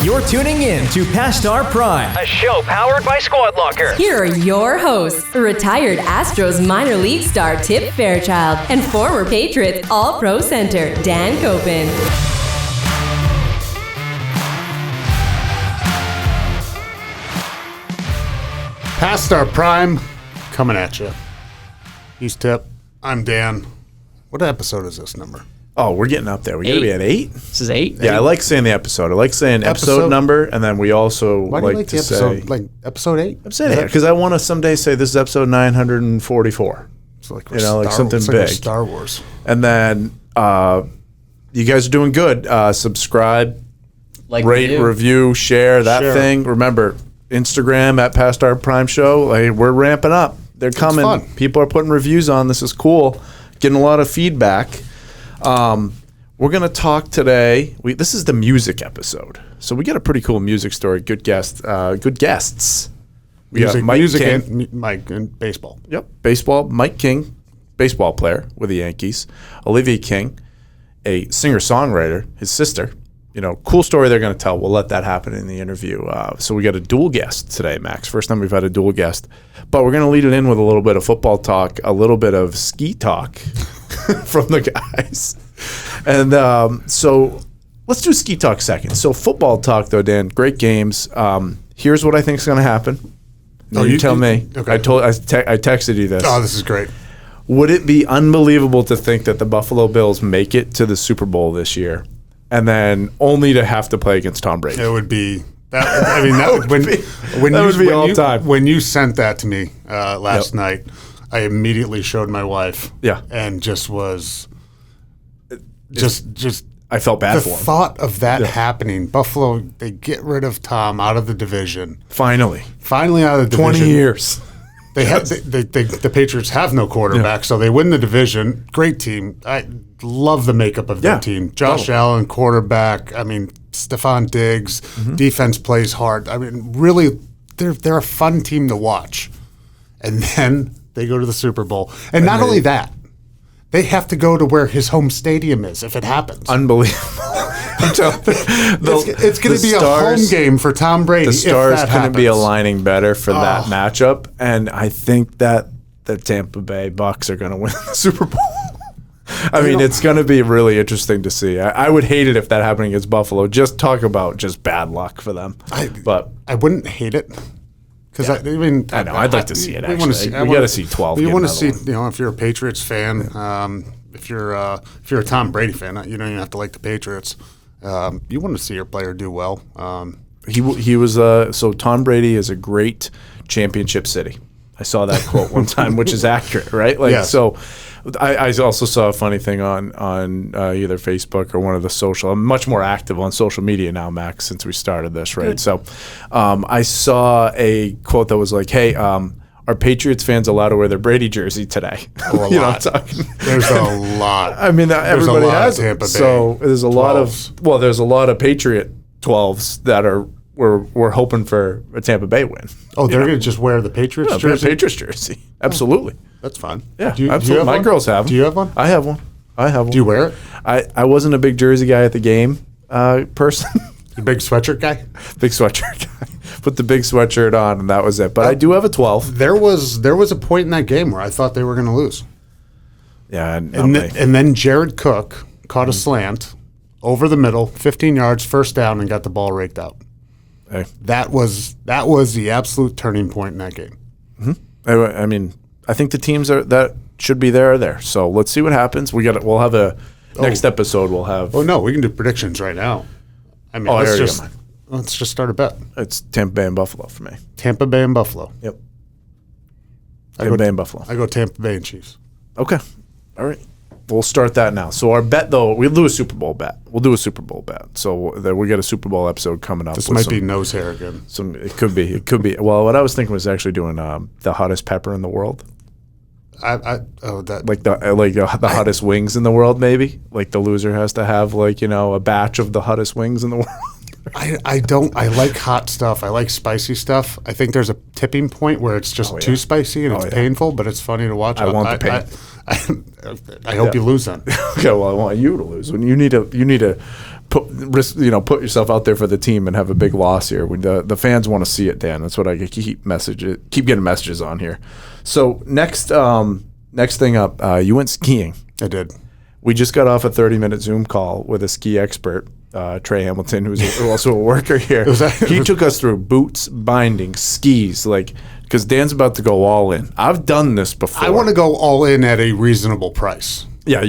You're tuning in to Past Our Prime, a show powered by Squad Locker. Here are your hosts, retired Astros minor league star Tip Fairchild and former Patriots All-Pro center Dan Copen. Past Our Prime, coming at you. He's Tip. I'm Dan. What episode is this number? Oh, we're getting up there. We got to be at 8? This is 8? Yeah, I like saying the episode. I like saying episode number, and then we also Why do you like to the episode, say... like episode 8? Episode 8, because I want to someday say this is episode 944. It's like, like something it's big. Like Star Wars. And then you guys are doing good. Subscribe, Like rate, review, share, thing. Remember, Instagram at Past Our Prime Show. Like, we're ramping up. They're coming. Fun. People are putting reviews on. This is cool. Getting a lot of feedback. We're going to talk today. This is the music episode. So we got a pretty cool music story. Good guests. We got Mike King. Mike and baseball. Yep. Baseball. Mike King, baseball player with the Yankees. Olivia King, a singer-songwriter, his sister. Cool story they're going to tell. We'll let that happen in the interview. So we got a dual guest today, Max. First time we've had a dual guest. But we're going to lead it in with a little bit of football talk, a little bit of ski talk from the guys. And so let's do ski talk second. So football talk, though, Dan, great games. Here's what I think is going to happen. You tell me. Okay. I texted you this. Oh, this is great. Would it be unbelievable to think that the Buffalo Bills make it to the Super Bowl this year and then only to have to play against Tom Brady? It would be that. I mean, that would be all time. When you sent that to me last night, I immediately showed my wife. Yeah, and just was I felt bad for him. The thought of that happening. Buffalo, they get rid of Tom out of the division. Finally out of the division. 20 years. The Patriots have no quarterback, so they win the division. Great team. I love the makeup of their team. Josh Allen, quarterback. I mean, Stephon Diggs. Defense plays hard. I mean, really, they're a fun team to watch. And then they go to the Super Bowl. And not only that, they have to go to where his home stadium is if it happens. Unbelievable. It's going to be a home game for Tom Brady. The stars couldn't be aligning better for that matchup, and I think that the Tampa Bay Bucks are going to win the Super Bowl. I mean, it's going to be really interesting to see. I would hate it if that happened against Buffalo. Just talk about just bad luck for them. But I wouldn't hate it. Because I know. I'd like to see it. Actually, we got to see 12. You want to see, if you're a Patriots fan, if you're a Tom Brady fan, you don't even have to like the Patriots. You want to see your player do well. He was so Tom Brady is a great championship city. I saw that quote one time, which is accurate, right? So. I also saw a funny thing on either Facebook or one of the social. I'm much more active on social media now, Max, since we started this, right? Good. So I saw a quote that was like, hey, are Patriots fans allowed to wear their Brady jersey today? Oh, a lot. There's a lot. I mean, everybody has Tampa Bay. So there's a 12s. there's a lot of Patriot 12s that we're hoping for a Tampa Bay win. Oh, they're going to just wear the Patriots jersey? Patriots jersey. Absolutely. That's fine. Yeah, absolutely. My girls have them. Do you have one? I have one. Do you wear it? I wasn't a big jersey guy at the game person. You big sweatshirt guy? Big sweatshirt guy. Put the big sweatshirt on, and that was it. But I do have a 12. There was a point in that game where I thought they were going to lose. Yeah. And then Jared Cook caught a slant over the middle, 15 yards, first down, and got the ball raked out. Hey. That was the absolute turning point in that game. Mm-hmm. I mean, I think the teams that should be there are there. So let's see what happens. We'll have a next episode. We'll have. Oh no, we can do predictions right now. I mean, let's just start a bet. It's Tampa Bay and Buffalo for me. Tampa Bay and Buffalo. Yep. Tampa Bay and Buffalo. I go Tampa Bay and Chiefs. Okay. All right. We'll start that now. So our bet, though, we'll do a Super Bowl bet. So we got a Super Bowl episode coming up. This might be nose hair again. It could be. Well, what I was thinking was actually doing the hottest pepper in the world. The hottest wings in the world, maybe. Like the loser has to have a batch of the hottest wings in the world. I like hot stuff. I like spicy stuff. I think there's a tipping point where it's just too spicy and it's painful, but it's funny to watch. I want the pain. I hope you lose then. Okay, well, I want you to lose. When you need to put yourself out there for the team and have a big loss here. The fans want to see it, Dan. That's what I keep getting messages on here. So next thing up, you went skiing. I did. We just got off a 30-minute Zoom call with a ski expert, Trey Hamilton, who's also a worker here. He took us through boots, binding, skis, because Dan's about to go all in. I've done this before. I want to go all in at a reasonable price. Yeah,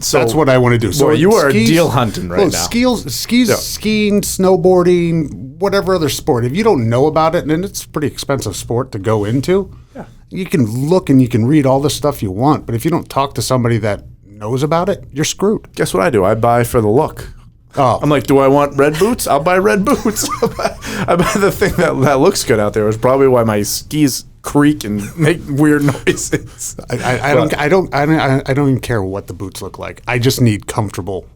so that's what I want to do. So you are deal hunting right now. Skis, skiing, snowboarding, whatever other sport. If you don't know about it, and it's a pretty expensive sport to go into, you can look and you can read all the stuff you want. But if you don't talk to somebody that knows about it, you're screwed. Guess what I do? I buy for the look. Oh. I'm like, do I want red boots? I'll buy red boots. I buy the thing that looks good out there. It's probably why my skis creak and make weird noises. I don't even care what the boots look like. I just need comfortable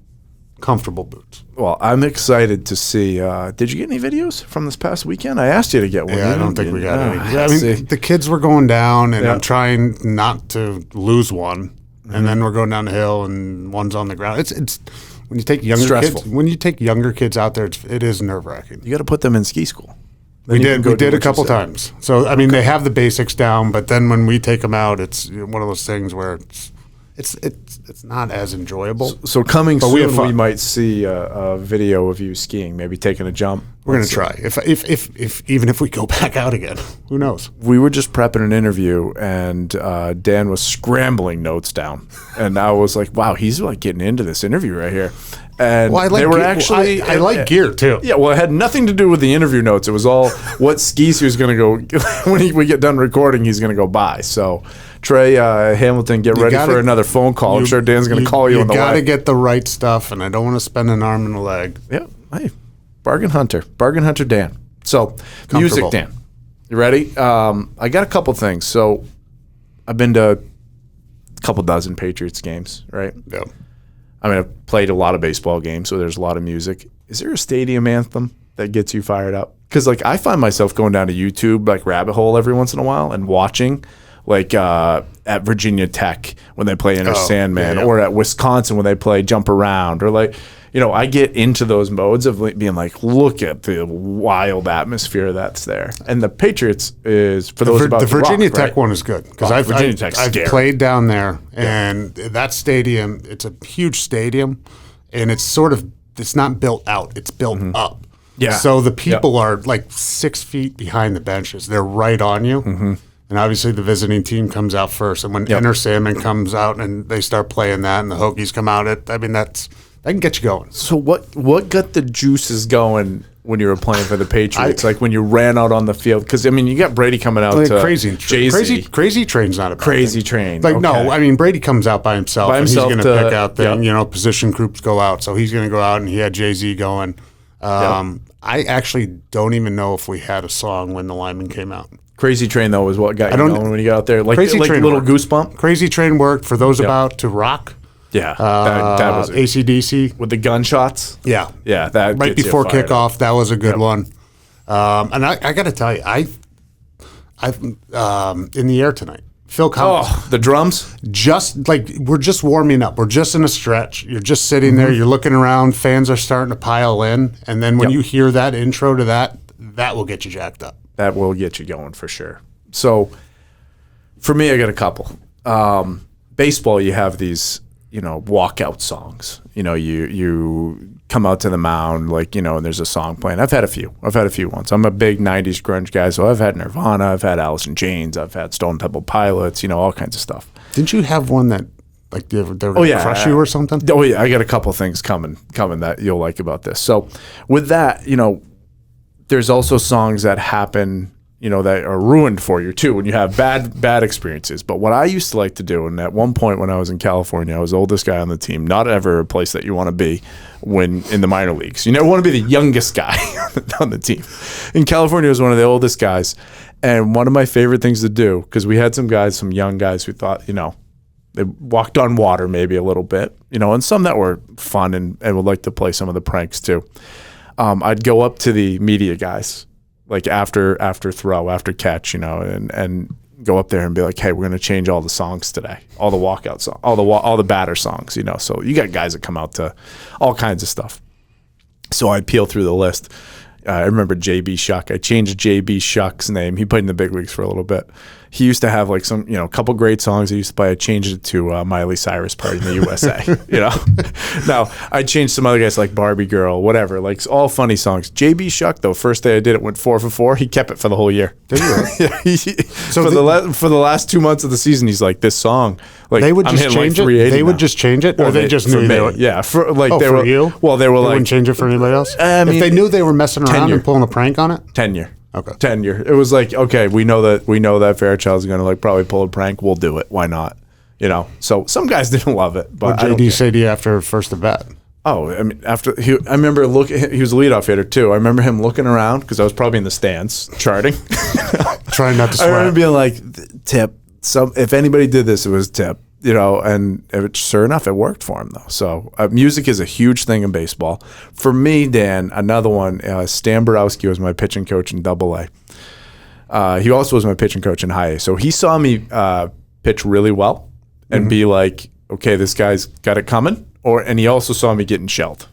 boots. Well, I'm excited to see. Did you get any videos from this past weekend? I asked you to get one. Yeah, I don't think we got any. I mean, the kids were going down, and I'm trying not to lose one. And then we're going down the hill, and one's on the ground. It's when you take younger kids. When you take younger kids out there, it is nerve-wracking. You got to put them in ski school. We did a couple times. So I mean, they have the basics down, but then when we take them out, it's one of those things where it's not as enjoyable. So coming soon, we might see a video of you skiing, maybe taking a jump. We're going to try. If even if we go back out again, who knows? We were just prepping an interview, and Dan was scrambling notes down, and I was like, "Wow, he's like getting into this interview right here." And I like gear too. Yeah, well, it had nothing to do with the interview notes. It was all what skis he was going to go when we get done recording. He's going to go buy. So, Trey Hamilton, get ready for another phone call. I'm sure Dan's going to call you on the way. You got to get the right stuff, and I don't want to spend an arm and a leg. Yeah, hey, bargain hunter Dan. So, music, Dan. You ready? I got a couple things. So, I've been to a couple dozen Patriots games, right? Yeah. I mean, I've played a lot of baseball games, so there's a lot of music. Is there a stadium anthem that gets you fired up? Because, I find myself going down to YouTube, rabbit hole every once in a while and watching, at Virginia Tech when they play Enter Sandman, or at Wisconsin when they play Jump Around, or I get into those modes of being look at the wild atmosphere that's there. And the Patriots is, for those about the Virginia rock, Tech right? one is good because I've played down there, and that stadium, it's a huge stadium, and it's not built out, it's built up. Yeah. So the people are 6 feet behind the benches. They're right on you. Mm-hmm. And obviously the visiting team comes out first. And when Enter Sandman comes out and they start playing that and the Hokies come out, that can get you going. So what got the juices going when you were playing for the Patriots? When you ran out on the field? Because, you got Brady coming out to Jay-Z. Crazy Train's not a bad Crazy thing. Train. No, Brady comes out by himself. And he's going to pick out position groups go out. So he's going to go out, and he had Jay-Z going. I actually don't even know if we had a song when the lineman came out. Crazy Train, though, was what got you going when you got out there. Crazy Train little worked. Goosebump? Crazy Train worked for those about to rock. Yeah. That was AC/DC. With the gunshots? Yeah. Yeah. That right before kickoff, that was a good one. And I got to tell you, I've in the air tonight. Phil Collins. Oh, the drums? We're just warming up. We're just in a stretch. You're just sitting there. You're looking around. Fans are starting to pile in. And then when you hear that intro to that will get you jacked up. That will get you going for sure. So for me, I got a couple. Baseball, you have these, walkout songs. You come out to the mound, and there's a song playing. I've had a few once. I'm a big 90s grunge guy, so I've had Nirvana, I've had Alice in Chains, I've had Stone Temple Pilots, all kinds of stuff. Didn't you have one that, they were going to crush you or something? Oh, yeah, I got a couple things coming that you'll like about this. So with that, there's also songs that happen, that are ruined for you too when you have bad experiences. But what I used to like to do, and at one point when I was in California, I was the oldest guy on the team. Not ever a place that you want to be when in the minor leagues. You never want to be the youngest guy on the team. In California, I was one of the oldest guys, and one of my favorite things to do, because we had some young guys who thought, they walked on water maybe a little bit, and some that were fun and would like to play some of the pranks too. I'd go up to the media guys, after throw, after catch, and go up there and be like, hey, we're going to change all the songs today, all the walkout songs, all the batter songs, So you got guys that come out to all kinds of stuff. So I peel through the list. I remember JB Shuck. I changed JB Shuck's name. He played in the big leagues for a little bit. He used to have like some, a couple great songs he used to play. I changed it to Miley Cyrus Party in the USA, Now, I changed some other guys like Barbie Girl, whatever, like all funny songs. JB Shuck, though, first day I did it, went 4 for 4. He kept it for the whole year. Did you? So for the last 2 months of the season, he's like, this song, like they would just change it. They would just change it, or they just knew they were. Yeah, for you. Well, they were like, wouldn't change it for anybody else. I mean, if they knew they were messing around and pulling a prank on it. Tenure. Okay. Tenure. It was like, okay, we know that Fairchild's going to like probably pull a prank. We'll do it. Why not? So some guys didn't love it, but what did JD say to you after first at bat? Oh, I mean, I remember he was a leadoff hitter too. I remember him looking around because I was probably in the stands charting, trying not to sweat. I remember being like, Tip. If anybody did this, it was Tip. And sure enough, it worked for him though. So music is a huge thing in baseball. For me, Dan, another one. Stan Borowski was my pitching coach in AA. He also was my pitching coach in High A. So he saw me pitch really well and be like, okay, this guy's got it coming. And he also saw me getting shelled.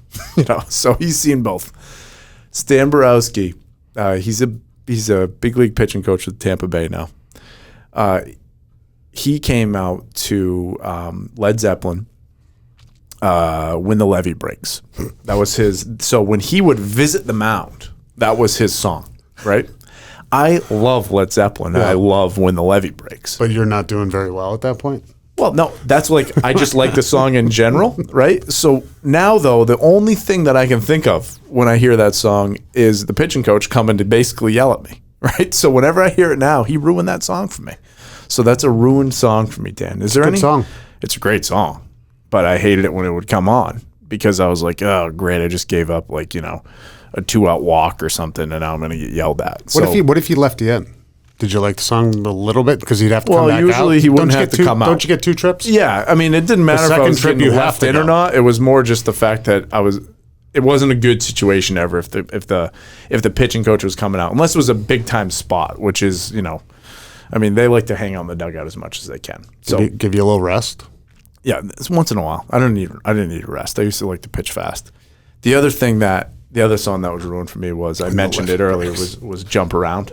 So he's seen both. Stan Borowski, he's a big league pitching coach with Tampa Bay now. He came out to Led Zeppelin, When the Levee Breaks. That was his. So when he would visit the mound, that was his song, right? I love Led Zeppelin, and I love When the Levee Breaks. But you're not doing very well at that point? Well, no, that's like, I just like the song in general, right? So now, though, the only thing that I can think of when I hear that song is the pitching coach coming to basically yell at me, right? So whenever I hear it now, he ruined that song for me. So that's a ruined song for me, Dan. Is there any song? It's a great song, but I hated it when it would come on because I was like, oh, great, I just gave up like, a 2-out walk or something, and now I'm going to get yelled at. What if he left you in? Did you like the song a little bit because he'd have to come back out? Well, usually he wouldn't have to come out. Don't you get 2 trips? Yeah, I mean, it didn't matter if I was getting left in or not. It was more just the fact that it wasn't a good situation ever if the pitching coach was coming out, unless it was a big time spot, which is, I mean, they like to hang out in the dugout as much as they can. So did he give you a little rest? Yeah, it's once in a while. I didn't need a rest. I used to like to pitch fast. The other song that was ruined for me was, I mentioned it earlier, was Jump Around.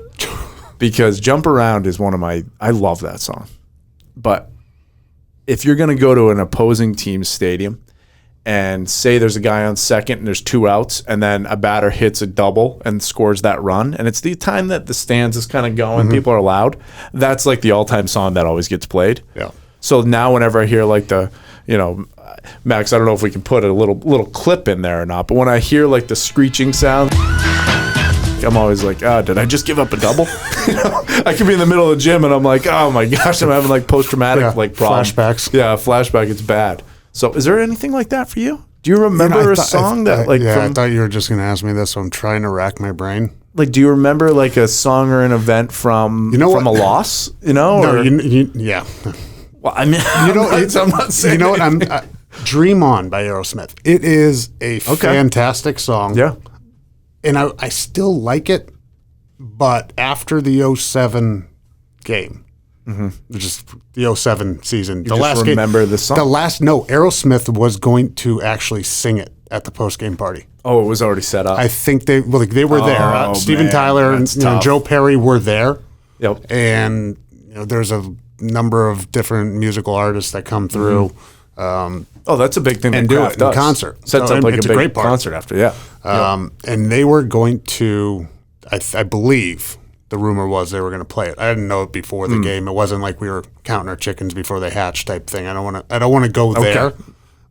Because Jump Around is I love that song. But if you're going to go to an opposing team's stadium and say there's a guy on second and there's 2 outs, and then a batter hits a double and scores that run, and it's the time that the stands is kind of going, people are loud, that's like the all-time song that always gets played. Yeah. So now whenever I hear like the, Max, I don't know if we can put a little clip in there or not, but when I hear like the screeching sound, I'm always like, did I just give up a double? I could be in the middle of the gym and I'm like, oh my gosh, I'm having like post-traumatic problem. Flashbacks. Yeah, flashback. It's bad. So is there anything like that for you? Do you remember a song I thought you were just going to ask me this, so I'm trying to rack my brain. Like, do you remember like a song or an event from a loss? No, yeah. Well, I mean, I'm not saying. What? Dream On by Aerosmith. It is a fantastic song. Yeah. And I still like it, but after the 07 game, just the 07 season, the last game, remember the song? Aerosmith was going to actually sing it at the post-game party. Oh, it was already set up. I think they were there. Steven Tyler and Joe Perry were there. Yep. And there's a number of different musical artists that come through. That's a big thing. And do it in concert. Sets up like a big concert after, yeah. And they were going to, I believe, the rumor was they were going to play it. I didn't know it before the game. It wasn't like we were counting our chickens before they hatched type thing. I don't want to go there.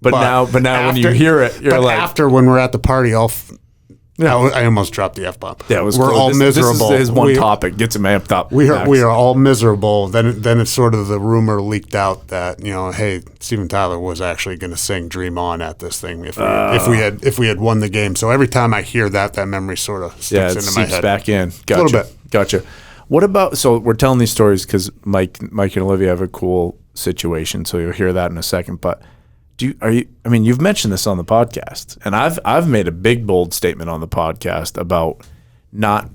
But now when you hear it, you're like, after when we're at the party, I almost dropped the F-bomb. Yeah, it was. We're all miserable. This is his one topic. Gets him amped up. We are all miserable. Then it's sort of the rumor leaked out that hey, Steven Tyler was actually going to sing "Dream On" at this thing if we had won the game. So every time I hear that memory sort of sticks into my head. Back in. Gotcha. A little bit. Gotcha. What about? So we're telling these stories because Mike and Olivia have a cool situation. So you'll hear that in a second, but. You've mentioned this on the podcast, and I've made a big, bold statement on the podcast about not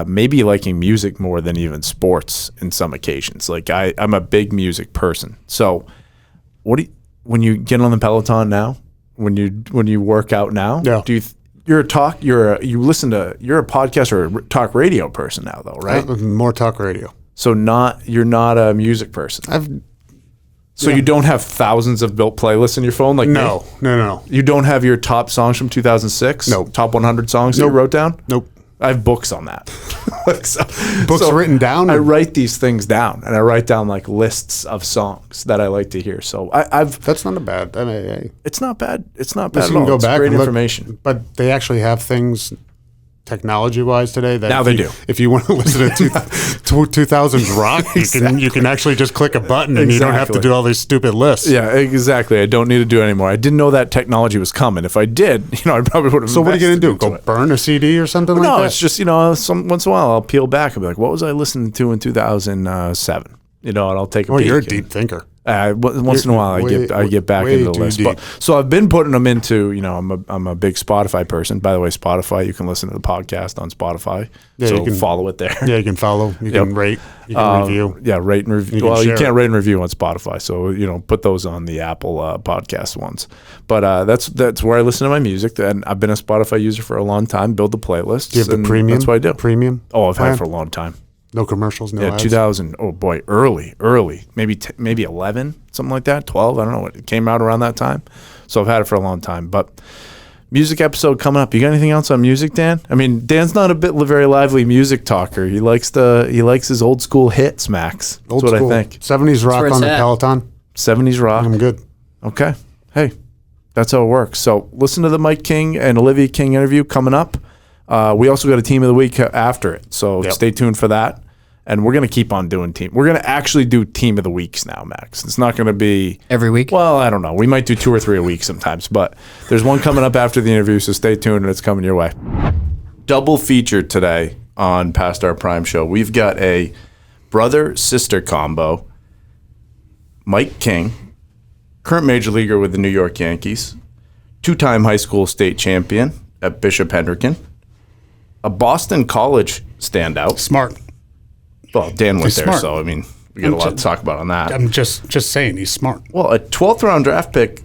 maybe liking music more than even sports in some occasions. Like I'm a big music person. So when you get on the Peloton now, when you work out now, yeah. you're a podcast or a talk radio person now though, right? More talk radio. So you're not a music person. You don't have thousands of built playlists in your phone like No. You don't have your top songs from 2006? No. Top 100 songs that you wrote down? Nope. I have books on that. Books written down? I write these things down, and I write down like lists of songs that I like to hear. So That's not a bad. I mean, it's not bad. It's not bad you at can all. go It's back great and look, information. but they actually have things technology-wise today that Now they do. If you want to listen to 2000s rock, you can actually just click a button and you don't have to do all these stupid lists. Yeah, exactly. I don't need to do it anymore. I didn't know that technology was coming. If I did, I probably would have. So what are you going to do? Go burn a CD or something like that? No, it's just once in a while I'll peel back and be like, what was I listening to in 2007? And I'll take a peek. You're a deep thinker. Once in a while, I get back into the list. So I've been putting them into. I'm a big Spotify person. By the way, Spotify, you can listen to the podcast on Spotify. Yeah, so you can follow it there. Yeah, you can follow. You can rate. You can review. Yeah, rate and review. You can't rate and review on Spotify. So put those on the Apple podcast ones. But that's where I listen to my music. And I've been a Spotify user for a long time. Build the playlists. Do you have the premium? That's what I do. Premium. Oh, I've had it for a long time. No commercials, no ads? 2000. Oh boy, early, maybe 11, something like that, 12. I don't know. It came out around that time, so I've had it for a long time. But music episode coming up. You got anything else on music, Dan? I mean, Dan's not a very lively music talker. He likes his old school hits, Max. That's Old what school. I think. 70s rock on the Peloton. 70s rock. I'm good. Okay. Hey, that's how it works. So listen to the Mike King and Olivia King interview coming up. We also got a team of the week after it, so stay tuned for that. And we're going to keep on doing team. We're going to actually do team of the weeks now, Max. It's not going to be every week. Well, I don't know. We might do 2 or 3 a week sometimes, but there's one coming up after the interview, so stay tuned and it's coming your way. Double feature today on Past Our Prime Show. We've got a brother-sister combo. Mike King, current major leaguer with the New York Yankees, 2-time high school state champion at Bishop Hendricken, a Boston College standout. Smart. Well, Dan went He's there, smart. so I mean, we got a lot to talk about on that. I'm just saying he's smart. Well, a 12th round draft pick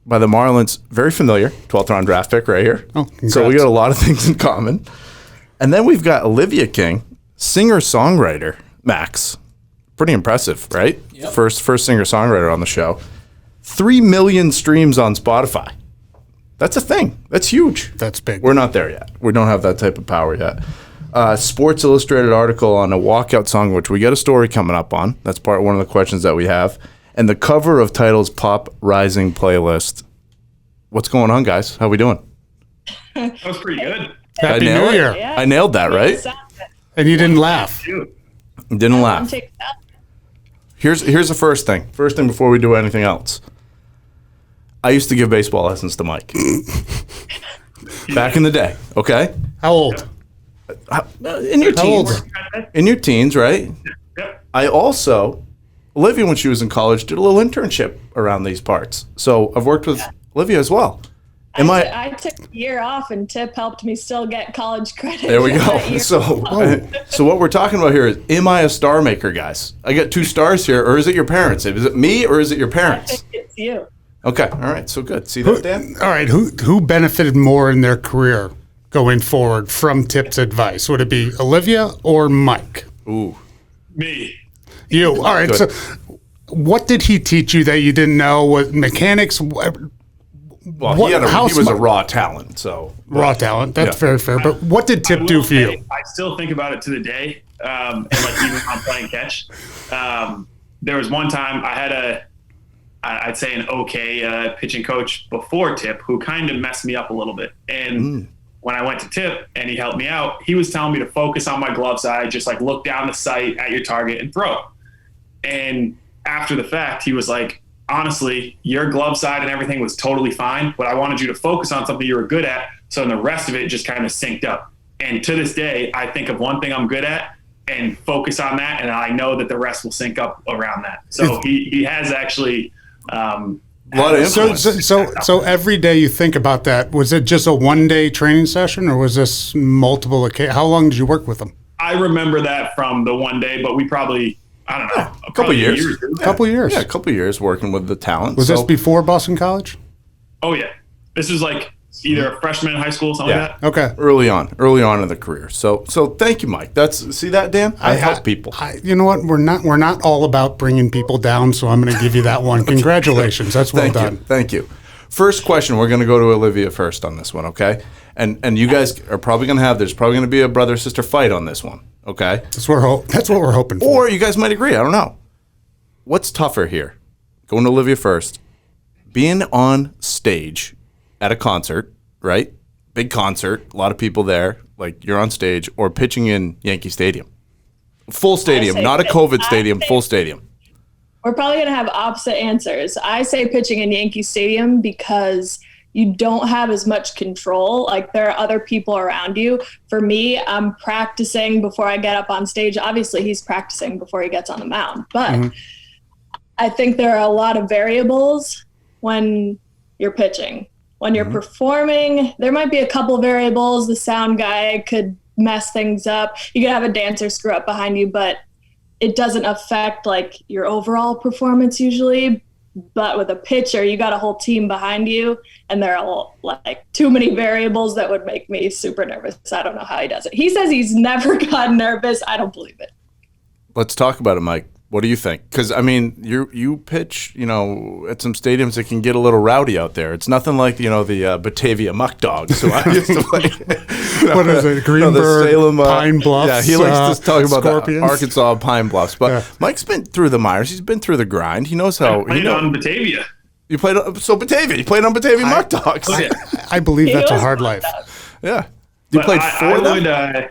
by the Marlins, very familiar. 12th round draft pick right here. Oh, congrats. So we got a lot of things in common. And then we've got Olivia King, singer-songwriter, Max. Pretty impressive, right? Yep. First singer-songwriter on the show. 3 million streams on Spotify. That's a thing. That's huge. That's big. We're not there yet. We don't have that type of power yet. Sports Illustrated article on a walkout song, which we got a story coming up on. That's one of the questions that we have. And the cover of Title's Pop Rising playlist. What's going on, guys? How we doing? That was pretty good. Happy New Year. Yeah. I nailed that, right? And you didn't laugh. Didn't laugh. Here's the first thing. First thing before we do anything else. I used to give baseball lessons to Mike. Back in the day, okay? How old? In your teens. In your teens, right? Yep. I also, Olivia, when she was in college, did a little internship around these parts. So I've worked with Olivia as well. I took a year off, and Tip helped me still get college credit. There we go. So what we're talking about here is, am I a star maker, guys? I got 2 stars here, or is it your parents? Is it me, or is it your I parents? think it's you. Okay, all right, so good. See that, Dan? All right, who benefited more in their career going forward from Tip's advice? Would it be Olivia or Mike? Ooh. Me. You. All right, Good. so what did he teach you that you didn't know? What mechanics? Well, What- he how was a smart- raw talent, so. Raw talent. That's Yeah. very fair. But what did Tip do for you? I still think about it to the day, and like even when I'm playing catch. There was one time I had I'd say an okay pitching coach before Tip who kind of messed me up a little bit. And when I went to Tip and he helped me out, he was telling me to focus on my glove side, just like look down the sight at your target and throw. And after the fact, he was like, honestly, your glove side and everything was totally fine, but I wanted you to focus on something you were good at, so the rest of it just kind of synced up. And to this day, I think of one thing I'm good at and focus on that, and I know that the rest will sync up around that. So he has actually A lot of influence. So every day you think about that. Was it just a one-day training session, or was this multiple occasions? How long did you work with him? I remember that from the one day, but we probably, I don't know, A couple years. A couple years. Yeah, a couple years working with the talent. Was this before Boston College? Oh yeah, this was like either a freshman in high school, something like that. Okay. Early on in the career. So thank you, Mike. See that, Dan? I help people. You know what? We're not all about bringing people down, so I'm going to give you that one. Congratulations. That's well done. Thank you. First question, we're going to go to Olivia first on this one, okay? And you guys are probably going to there's probably going to be a brother-sister fight on this one, okay? That's what we're hoping for. Or you guys might agree. I don't know. What's tougher here? Going to Olivia first. Being on stage at a concert, right? Big concert, a lot of people there, like you're on stage, or pitching in Yankee Stadium. Full stadium, not a COVID stadium, full stadium. We're probably going to have opposite answers. I say pitching in Yankee Stadium because you don't have as much control. Like, there are other people around you. For me, I'm practicing before I get up on stage. Obviously, he's practicing before he gets on the mound. But I think there are a lot of variables when you're pitching. When you're performing, there might be a couple variables. The sound guy could mess things up. You could have a dancer screw up behind you, but it doesn't affect like your overall performance usually. But with a pitcher, you got a whole team behind you, and there are like too many variables that would make me super nervous. I don't know how he does it. He says he's never gotten nervous. I don't believe it. Let's talk about it, Mike. What do you think? Because, I mean, you pitch, at some stadiums that can get a little rowdy out there. It's nothing like, the Batavia Muck Dogs. So I used to play. What is it? Greenberg, the Salem, Pine Bluffs. Yeah, he likes to talk about Scorpions. the Arkansas Pine Bluffs. But Mike's been through the minors. He's been through the grind. He knows how. I played on Batavia. You played Batavia. You played on Batavia Muck Dogs. I believe that's a hard life. Yeah. You played for them?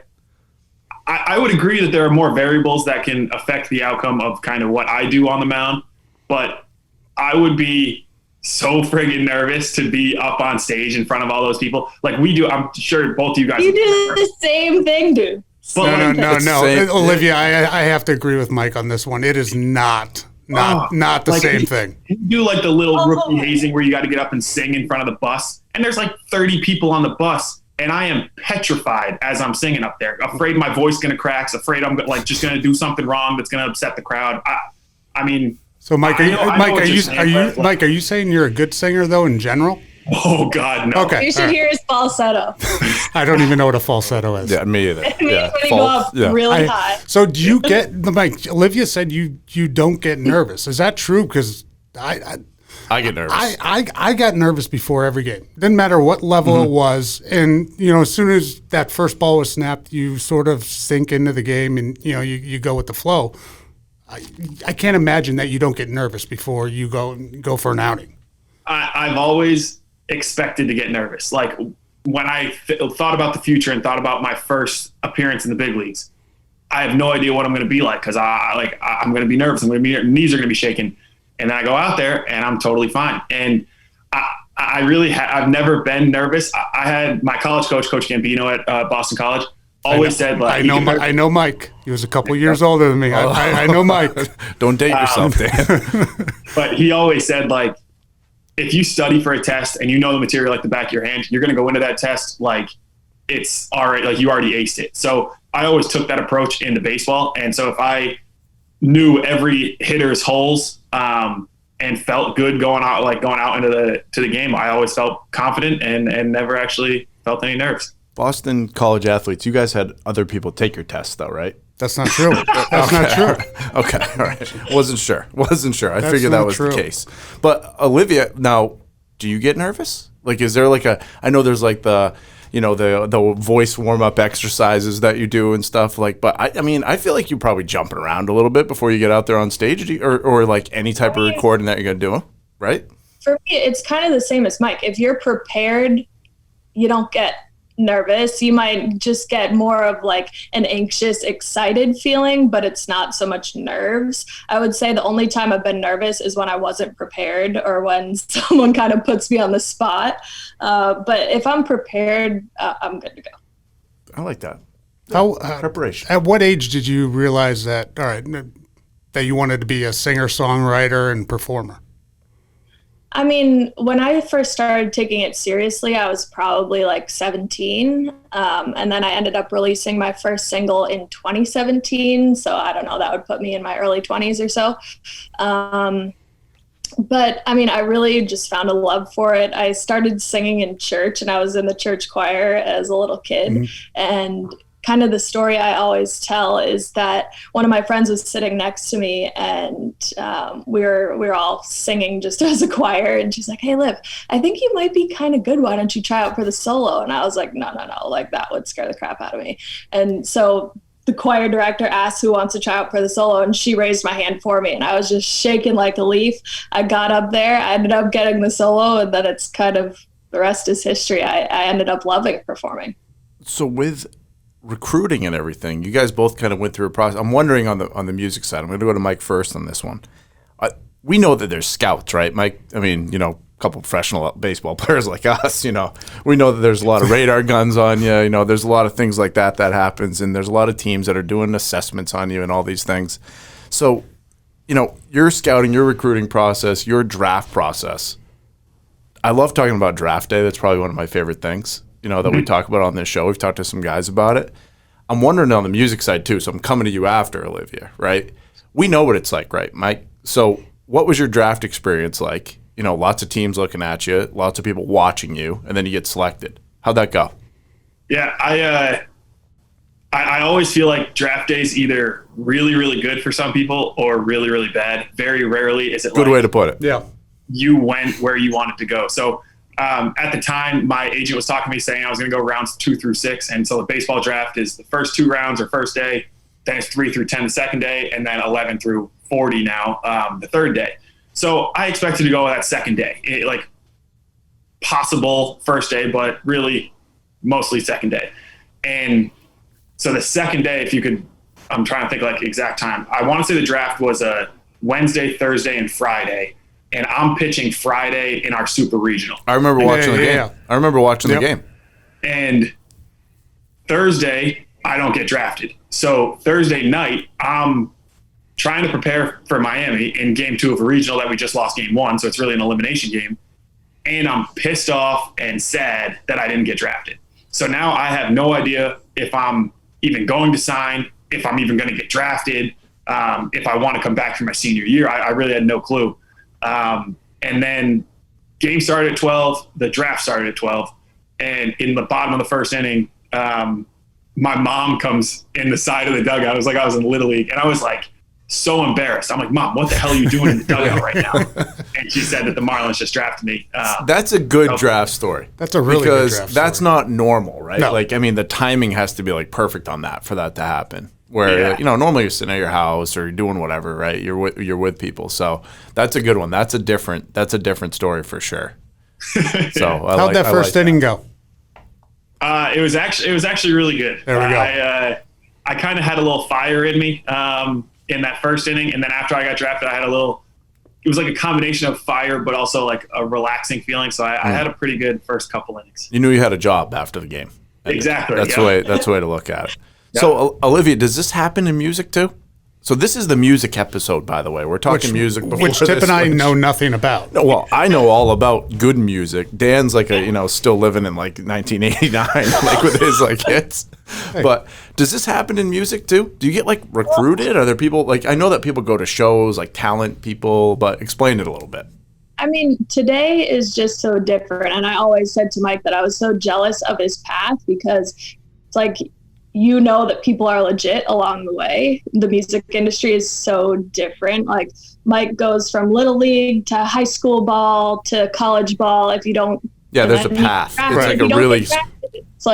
I would agree that there are more variables that can affect the outcome of kind of what I do on the mound, but I would be so friggin' nervous to be up on stage in front of all those people. Like we do, I'm sure both of you guys. You do the same thing, dude. No. Olivia, I have to agree with Mike on this one. It is not the same thing. You do like the little rookie hazing where you got to get up and sing in front of the bus, and there's like 30 people on the bus. And I am petrified as I'm singing up there, afraid my voice is going to crack, afraid I'm just going to do something wrong that's going to upset the crowd. I mean, so Mike, are you saying you're a good singer though in general? Oh God, no. Okay, you should hear his falsetto. I don't even know what a falsetto is. Yeah, me either. It means when you go up really high. So do you get Mike? Olivia said you don't get nervous. Is that true? Because I get nervous. I got nervous before every game. Didn't matter what level it was. And, as soon as that first ball was snapped, you sort of sink into the game and, you go with the flow. I can't imagine that you don't get nervous before you go for an outing. I've always expected to get nervous. Like when I thought about the future and thought about my first appearance in the big leagues, I have no idea what I'm going to be like because I'm going to be nervous. Knees are going to be shaking. And then I go out there and I'm totally fine. And I've never been nervous. I had my college coach, Coach Gambino at Boston College, always said like, I know Mike. He was a couple years older than me. I know Mike. Don't date yourself, Dan. But he always said like, if you study for a test and you know the material like the back of your hand, you're going to go into that test like it's all right, like you already aced it. So I always took that approach into baseball. And so if I knew every hitter's holes and felt good going out into the game, I always felt confident and never actually felt any nerves. Boston college athletes, you guys had other people take your tests though, right? That's not true. That's not true. Okay, all right. Wasn't sure. I figured that was the case. But Olivia, now, do you get nervous? Like, is there like I know there's like the voice warm-up exercises that you do and stuff like, but I mean, I feel like you're probably jumping around a little bit before you get out there on stage or like any type of recording that you're going to do, right? For me, it's kind of the same as Mike. If you're prepared, you don't get nervous. You might just get more of like an anxious, excited feeling, but it's not so much nerves. I would say the only time I've been nervous is when I wasn't prepared or when someone kind of puts me on the spot. But if I'm prepared, I'm good to go. I like that. Preparation. At what age did you realize that you wanted to be a singer, songwriter, and performer? I mean, when I first started taking it seriously, I was probably like 17. And then I ended up releasing my first single in 2017. So I don't know, that would put me in my early 20s or so. But I mean, I really just found a love for it. I started singing in church, and I was in the church choir as a little kid. And kind of the story I always tell is that one of my friends was sitting next to me, and we were all singing just as a choir. And she's like, "Hey, Liv, I think you might be kind of good. Why don't you try out for the solo?" And I was like, no, like that would scare the crap out of me. And so the choir director asked who wants to try out for the solo, and she raised my hand for me, and I was just shaking like a leaf. I got up there, I ended up getting the solo, and then it's kind of the rest is history. I ended up loving performing. So with recruiting and everything, you guys both kind of went through a process. I'm wondering on the music side. I'm going to go to Mike first on this one. We know that there's scouts, right, Mike? I mean, a couple professional baseball players like us, we know that there's a lot of radar guns on you. There's a lot of things like that happens, and there's a lot of teams that are doing assessments on you and all these things. So, your scouting, your recruiting process, your draft process. I love talking about draft day. That's probably one of my favorite things, that we talk about on this show. We've talked to some guys about it. I'm wondering on the music side too, so I'm coming to you after, Olivia, right? We know what it's like, right, Mike? So what was your draft experience like? Lots of teams looking at you, lots of people watching you, and then you get selected. How'd that go? Yeah, I always feel like draft day is either really, really good for some people or really, really bad. Very rarely is it good way to put it. Yeah. You went where you wanted to go. So at the time, my agent was talking to me saying I was going to go rounds 2 through 6. And so the baseball draft is the first 2 rounds or first day, then it's 3 through 10 the second day, and then 11 through 40 now the third day. So I expected to go that second day, possible first day, but really mostly second day. And so the second day, if you could, I'm trying to think like exact time. I want to say the draft was a Wednesday, Thursday, and Friday. And I'm pitching Friday in our super regional. I remember watching the game. Yeah. I remember watching the game. And Thursday, I don't get drafted. So Thursday night, I'm trying to prepare for Miami in game 2 of a regional that we just lost game 1. So it's really an elimination game. And I'm pissed off and sad that I didn't get drafted. So now I have no idea if I'm even going to sign, if I'm even going to get drafted, if I want to come back for my senior year. I really had no clue. And then game started at 12, the draft started at 12. And in the bottom of the first inning, my mom comes in the side of the dugout. It was like I was in Little League, and I was like so embarrassed. I'm like, "Mom, what the hell are you doing in the dugout right now?" And she said that the Marlins just drafted me. That's a good draft story. That's a really good draft story. Because that's not normal, right? No. The timing has to be perfect on that for that to happen. Where normally you're sitting at your house or you're doing whatever, right? You're with people, so that's a good one. That's a different story for sure. So how'd that first inning go? It was actually really good. There we go. I kind of had a little fire in me in that first inning, and then after I got drafted, I had a little. It was like a combination of fire, but also like a relaxing feeling. So I had a pretty good first couple innings. You knew you had a job after the game. Exactly. That's the way. That's the way to look at it. Yep. So, Olivia, does this happen in music too? So this is the music episode, by the way. We're talking music before which Tip and I know nothing about. No, well, I know all about good music. Dan's still living in 1989, with his hits. Hey. But does this happen in music too? Do you get recruited? Are there people I know that people go to shows talent people, but explain it a little bit. I mean, today is just so different. And I always said to Mike that I was so jealous of his path because it's that people are legit along the way. The music industry is so different. Mike goes from Little League to high school ball to college ball. If you don't, there's a path. It's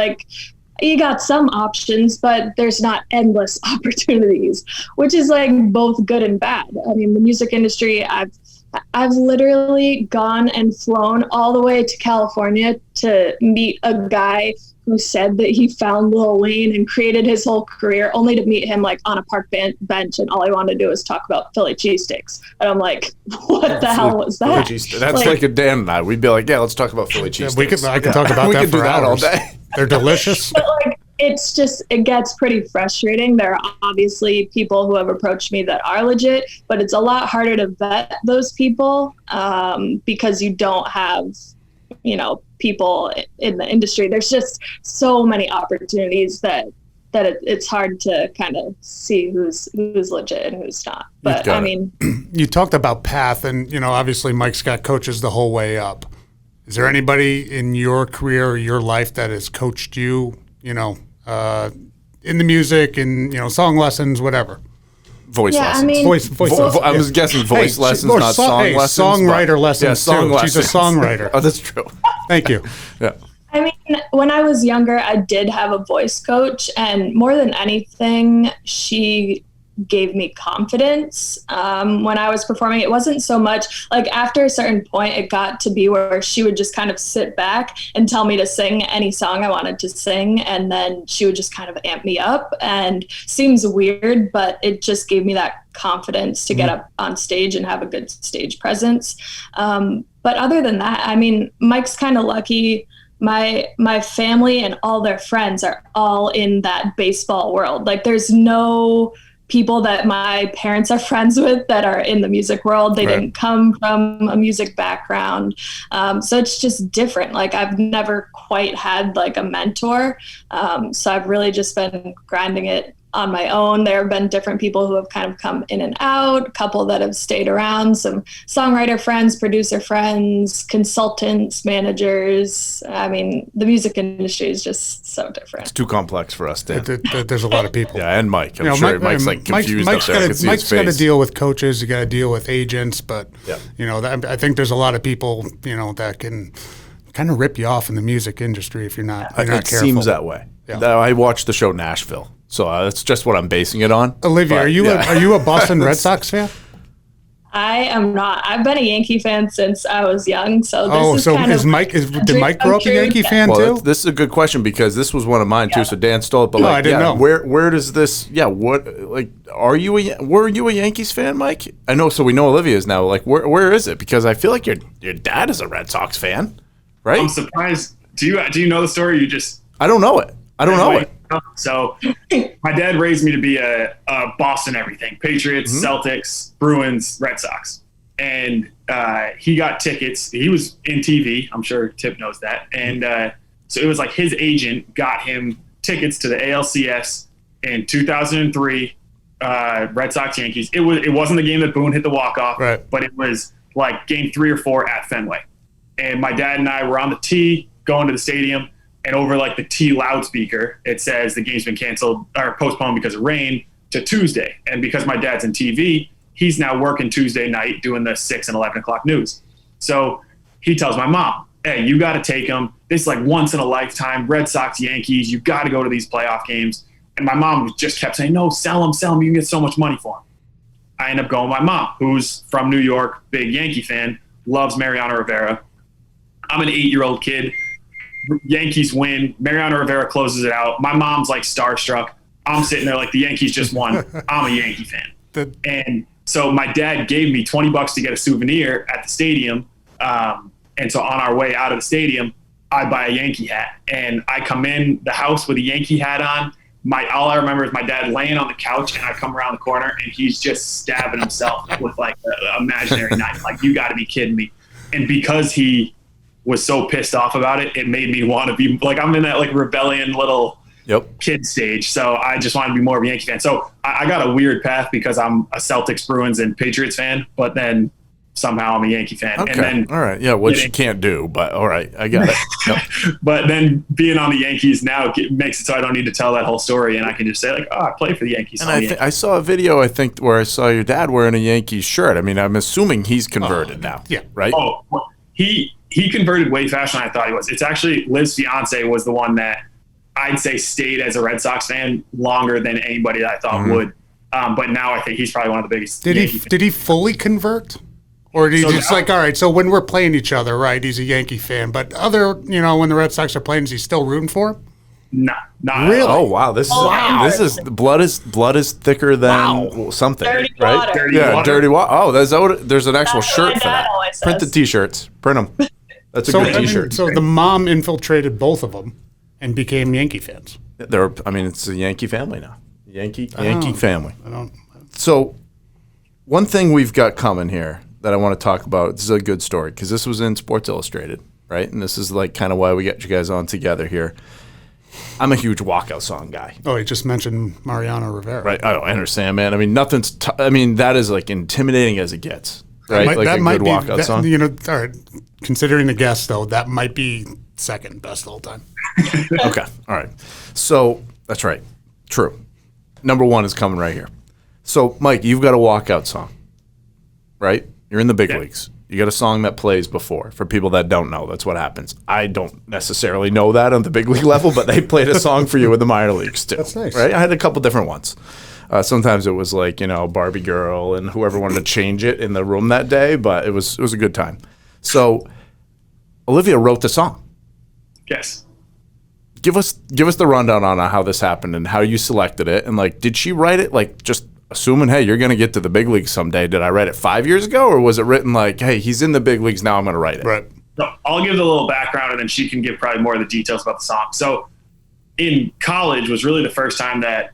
you got some options, but there's not endless opportunities, which is both good and bad. I mean, the music industry, I've literally gone and flown all the way to California to meet a guy who said that he found Lil Wayne and created his whole career, only to meet him on a park bench, and all he wanted to do was talk about Philly cheesesteaks. And I'm like, what the hell was that? That's a Dan and I. We'd be like, yeah, let's talk about Philly cheesesteaks. I can talk about that for hours. All day. They're delicious. But it gets pretty frustrating. There are obviously people who have approached me that are legit, but it's a lot harder to vet those people because you don't have people in the industry. There's just so many opportunities that that it's hard to kind of see who's legit and who's not. But I mean, you talked about path, and obviously Mike's got coaches the whole way up. Is there anybody in your career or your life that has coached you, in the music and song lessons, whatever? Voice lessons. I mean, Voice I was guessing voice lessons, not song lessons. Songwriter lessons, song too. lessons. She's a songwriter. Oh, that's true. Thank you. Yeah. I mean, when I was younger, I did have a voice coach, and more than anything, she gave me confidence when I was performing. It wasn't so much like after a certain point, it got to be where she would just kind of sit back and tell me to sing any song I wanted to sing. And then she would just kind of amp me up, and seems weird, but it just gave me that confidence to get up on stage and have a good stage presence. But other than that, I mean, Mike's kind of lucky. My family and all their friends are all in that baseball world. Like, there's no people that my parents are friends with that are in the music world. They didn't come from a music background. So it's just different. Like, I've never quite had like a mentor. So I've really just been grinding it on my own. There have been different people who have kind of come in and out, a couple that have stayed around, some songwriter friends, producer friends, consultants, managers. I mean, the music industry is just so different. It's too complex for us, Dan. There's a lot of people. Yeah, and Mike. I'm sure Mike's like confused up there. Mike's got to deal with coaches. You got to deal with agents. But, I think there's a lot of people, that can kind of rip you off in the music industry if you're not careful. It seems that way. Yeah. I watched the show Nashville. So that's just what I'm basing it on. Olivia, are you a Boston Red Sox fan? I am not. I've been a Yankee fan since I was young. So did Mike grow up a Yankee fan too? This is a good question because this was one of mine too. So Dan stole it, but I didn't know. Where does this? Yeah, what were you a Yankees fan, Mike? I know. So we know Olivia is now. Like, where is it? Because I feel like your dad is a Red Sox fan, right? I'm surprised. Do you know the story? You just I don't know it. So my dad raised me to be a Boston everything. Patriots, Celtics, Bruins, Red Sox. And he got tickets. He was in TV. I'm sure Tip knows that. And so it was like his agent got him tickets to the ALCS in 2003, Red Sox Yankees. It wasn't the game that Boone hit the walk-off, right, but it was like game 3 or 4 at Fenway. And my dad and I were on the tee going to the stadium. And over like the T loudspeaker, it says the game's been canceled or postponed because of rain to Tuesday. And because my dad's in TV, he's now working Tuesday night doing the 6 and 11 o'clock news. So he tells my mom, hey, you got to take him. This is like once in a lifetime, Red Sox, Yankees. You got to go to these playoff games. And my mom just kept saying, no, sell him. You can get so much money for him. I end up going with my mom, who's from New York, big Yankee fan, loves Mariano Rivera. I'm an 8-year-old kid. Yankees win. Mariano Rivera closes it out. My mom's like starstruck. I'm sitting there like the Yankees just won. I'm a Yankee fan. And so my dad gave me $20 to get a souvenir at the stadium. And so on our way out of the stadium, I buy a Yankee hat. And I come in the house with a Yankee hat on. All I remember is my dad laying on the couch, and I come around the corner, and he's just stabbing himself with like an imaginary knife. Like, you got to be kidding me. And because he was so pissed off about it, it made me want to be like, I'm in that like rebellion little kid stage. So I just wanted to be more of a Yankee fan. So I got a weird path because I'm a Celtics, Bruins, and Patriots fan, but then somehow I'm a Yankee fan. Okay. And then all right. Yeah. Which you can't do, but all right. I got it. Yep. But then being on the Yankees now makes it so I don't need to tell that whole story. And I can just say like, I play for the Yankees. And I saw a video, I think, where I saw your dad wearing a Yankees shirt. I mean, I'm assuming he's converted now. Yeah. Right. Oh, he converted way faster than I thought he was. It's actually Liv's fiance was the one that I'd say stayed as a Red Sox fan longer than anybody that I thought would. But now I think he's probably one of the biggest. Did he fully convert? Or did he just all right, so when we're playing each other, right, he's a Yankee fan. But when the Red Sox are playing, is he still rooting for him? Not really. Oh wow, this is blood is thicker than something, dirty right? Water. Dirty water. Oh, there's an actual shirt for that. Always Print the says. T-shirts. Print them. That's a good T-shirt. So the mom infiltrated both of them and became Yankee fans. It's a Yankee family now. Yankee family. I don't. So one thing we've got coming here that I want to talk about. This is a good story because this was in Sports Illustrated, right? And this is like kind of why we got you guys on together here. I'm a huge walkout song guy. Oh, he just mentioned Mariano Rivera. Right. I understand, man. I mean, that is like intimidating as it gets. Right. Like a good walkout song. All right. Considering the guest, though, that might be second best of all time. Okay. All right. So that's right. True. Number one is coming right here. So, Mike, you've got a walkout song, right? You're in the big leagues. You got a song that plays before. For people that don't know, that's what happens. I don't necessarily know that on the big league level, but they played a song for you in the minor leagues too. That's nice. Right? I had a couple different ones. Sometimes it was like, Barbie Girl and whoever wanted to change it in the room that day, but it was a good time. So Olivia wrote the song. Yes. Give us the rundown on how this happened and how you selected it. And like, did she write it like just assuming, hey, you're going to get to the big leagues someday? Did I write it 5 years ago, or was it written like, hey, he's in the big leagues now, I'm going to write it? Right. So I'll give the little background, and then she can give probably more of the details about the song. So in college was really the first time that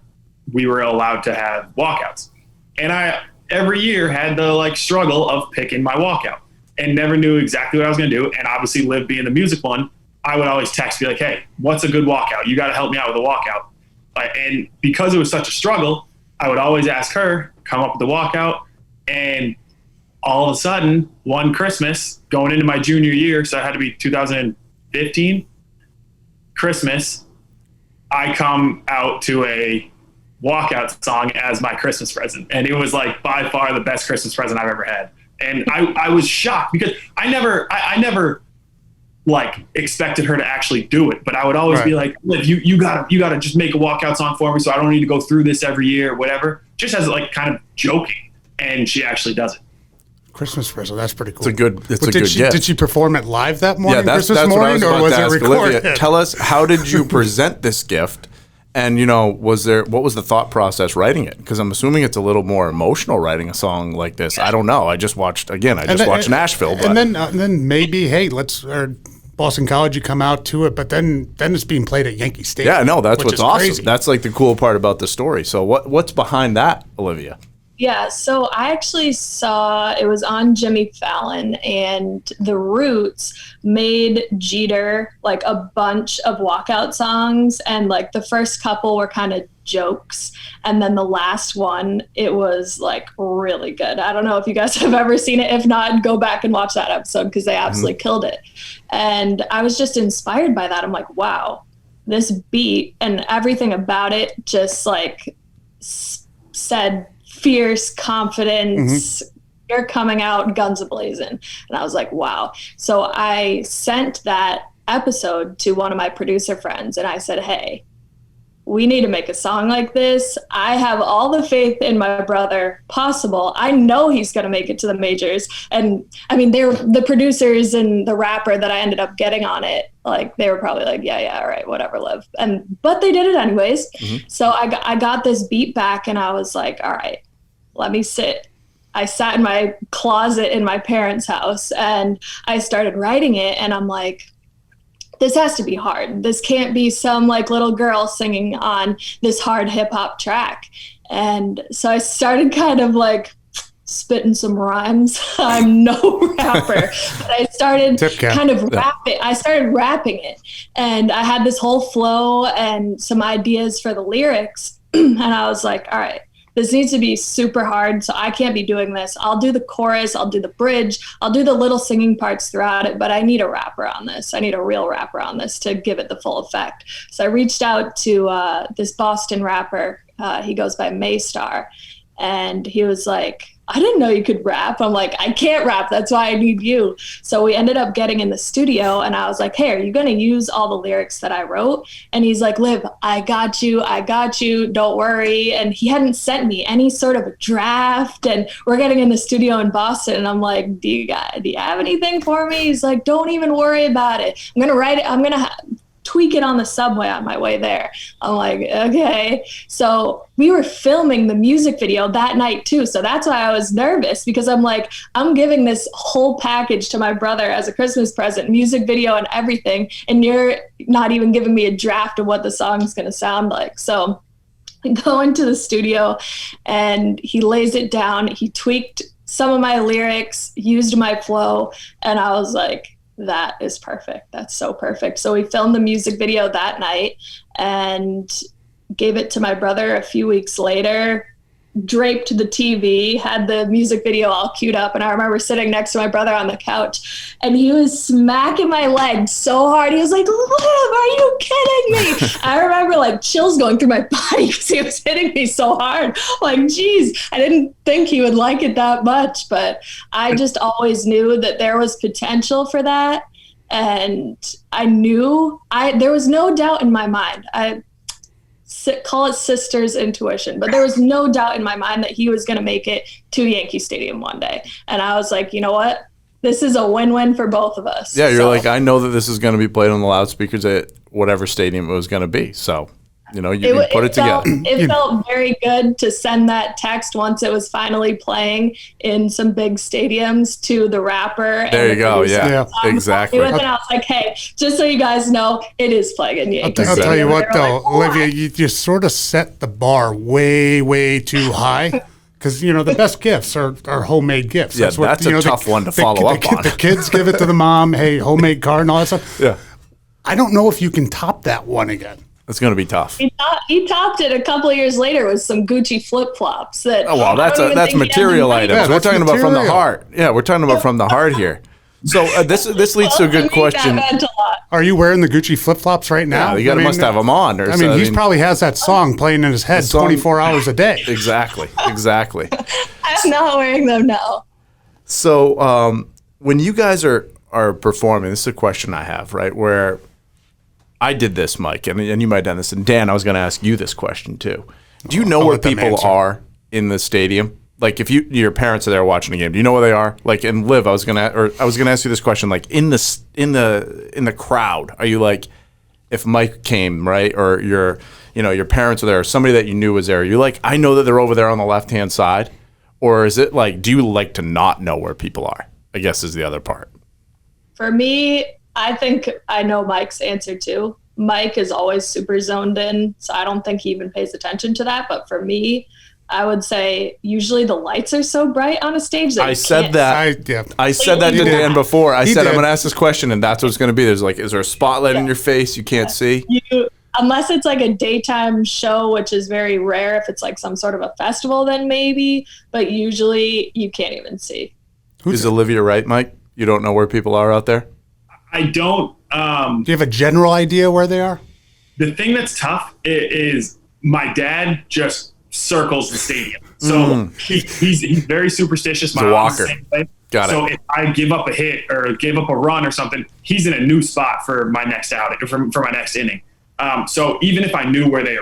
we were allowed to have walkouts. And I every year had the struggle of picking my walkout and never knew exactly what I was going to do. And obviously Liv being the music one, I would always text, be like, hey, what's a good walkout? You got to help me out with a walkout. And because it was such a struggle, I would always ask her, come up with the walkout. And all of a sudden, one Christmas, going into my junior year, so it had to be 2015, Christmas, I come out to a walkout song as my Christmas present. And it was by far the best Christmas present I've ever had. And I was shocked because I never expected her to actually do it, but I would always be like, Liv, you gotta just make a walkout song for me so I don't need to go through this every year or whatever, just as kind of joking. And she actually does it. Christmas present, that's pretty cool. It's a good gift. Did she perform it live that morning, that's Christmas morning, what I was about or was to it ask recorded? Olivia, tell us, how did you present this gift? And, what was the thought process writing it? Because I'm assuming it's a little more emotional writing a song like this. I don't know. I just watched Nashville. But. And then maybe, hey, Boston College, you come out to it, but then it's being played at Yankee Stadium. Yeah, no, that's what's awesome. Crazy. That's the cool part about the story. So what's behind that, Olivia? Yeah, so I actually saw it was on Jimmy Fallon, and the Roots made Jeter a bunch of walkout songs, and the first couple were kind of jokes, and then the last one, it was really good. I don't know if you guys have ever seen it. If not, go back and watch that episode because they absolutely killed it. And I was just inspired by that. I'm like, wow, this beat and everything about it just said fierce confidence. You're coming out guns a-blazing. And I was like, wow. So I sent that episode to one of my producer friends, and I said, hey, we need to make a song like this. I have all the faith in my brother possible. I know he's going to make it to the majors. And I mean, they're the producers and the rapper that I ended up getting on it. They were probably like, yeah, all right, whatever, Liv. But they did it anyways. So I got this beat back, and I was like, all right, let me sit. I sat in my closet in my parents' house, and I started writing it. And I'm like, this has to be hard. This can't be some little girl singing on this hard hip hop track. And so I started kind of spitting some rhymes. I'm no rapper, but I started kind of rapping. I started rapping it, and I had this whole flow and some ideas for the lyrics. And I was like, all right, this needs to be super hard, so I can't be doing this. I'll do the chorus, I'll do the bridge, I'll do the little singing parts throughout it, but I need a rapper on this. I need a real rapper on this to give it the full effect. So I reached out to this Boston rapper. He goes by Maystar, and he was like, I didn't know you could rap. I'm like, I can't rap. That's why I need you. So we ended up getting in the studio, and I was like, hey, are you going to use all the lyrics that I wrote? And he's like, Liv, I got you. Don't worry. And he hadn't sent me any sort of a draft. And we're getting in the studio in Boston, and I'm like, do you have anything for me? He's like, don't even worry about it. I'm going to write it. I'm going to tweak it on the subway on my way there. I'm like, okay. So we were filming the music video that night too. So that's why I was nervous, because I'm like, I'm giving this whole package to my brother as a Christmas present, music video and everything. And you're not even giving me a draft of what the song's going to sound like. So I go into the studio, and he lays it down. He tweaked some of my lyrics, used my flow. And I was like, that is perfect. That's so perfect. So we filmed the music video that night and gave it to my brother a few weeks later, draped the TV, had the music video all queued up. And I remember sitting next to my brother on the couch and he was smacking my leg so hard. He was like, Liv, are you kidding me? I remember like chills going through my body because he was hitting me so hard. Like, geez, I didn't think he would like it that much, but I just always knew that there was potential for that. And I knew there was no doubt in my mind. Call it sister's intuition, but there was no doubt in my mind that he was going to make it to Yankee Stadium one day. And I was like, you know what? This is a win-win for both of us. Yeah, you're like, I know that this is going to be played on the loudspeakers at whatever stadium it was going to be. So, you put it together. It felt very good to send that text once it was finally playing in some big stadiums to the rapper. There you go. Yeah, exactly. And I was like, hey, just so you guys know, it is playing in Yankee I'll Stadium. tell you what, though, Like, oh, Olivia, you sort of set the bar way, way too high. Because, the best gifts are homemade gifts. Yeah, that's a tough one to follow up on. The kids give it to the mom, hey, homemade card and all that stuff. Yeah. I don't know if you can top that one again. It's going to be tough. He topped it a couple of years later with some Gucci flip-flops. That's material items. Yeah, we're talking about from the material. heart. Yeah, we're talking about from the heart here. So this leads to a good question. That meant a lot. Are you wearing the Gucci flip-flops right now? Yeah, must have them on. He probably has that song playing in his head 24 hours a day. Exactly. I'm not wearing them now. So when you guys are performing, this is a question I have, right, where I did this, Mike, and you might have done this. And Dan, I was going to ask you this question too. Do you know where people are in the stadium? Like, if your parents are there watching a game, do you know where they are? Like, and Liv, I was gonna ask you this question. Like, in the crowd, are you like, if Mike came, right, or your parents are there, or somebody that you knew was there, are you like, I know that they're over there on the left hand side, or is it like, do you like to not know where people are? I guess is the other part. For me, I think I know Mike's answer too. Mike is always super zoned in, so I don't think he even pays attention to that. But for me, I would say usually the lights are so bright on a stage that I said that to Dan before. I said I'm going to ask this question, and that's what it's going to be. There's like, is there a spotlight in your face you can't see? Unless it's like a daytime show, which is very rare. If it's like some sort of a festival, then maybe. But usually you can't even see. Is Olivia right, Mike? You don't know where people are out there? I don't. Do you have a general idea where they are? The thing that's tough is my dad just circles the stadium. So he's very superstitious. He's a walker. Got so it. if I give up a hit or give up a run or something, he's in a new spot for my next outing, for my next inning. So even if I knew where they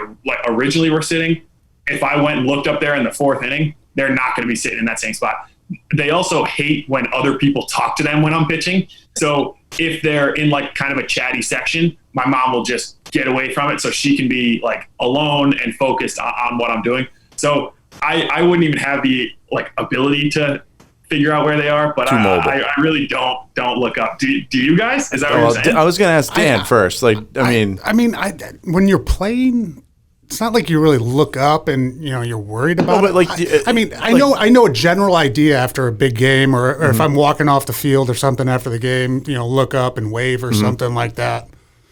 originally were sitting, if I went and looked up there in the fourth inning, they're not going to be sitting in that same spot. They also hate when other people talk to them when I'm pitching. So if they're in like kind of a chatty section, my mom will just get away from it so she can be like alone and focused on what I'm doing. So I wouldn't even have the like ability to figure out where they are, but I really don't look up. Do you guys? Is that what you're saying? I was going to ask Dan first. Like, when you're playing, it's not like you really look up and you're worried about it. Like, I know a general idea after a big game, or if I'm walking off the field or something after the game, look up and wave or something like that.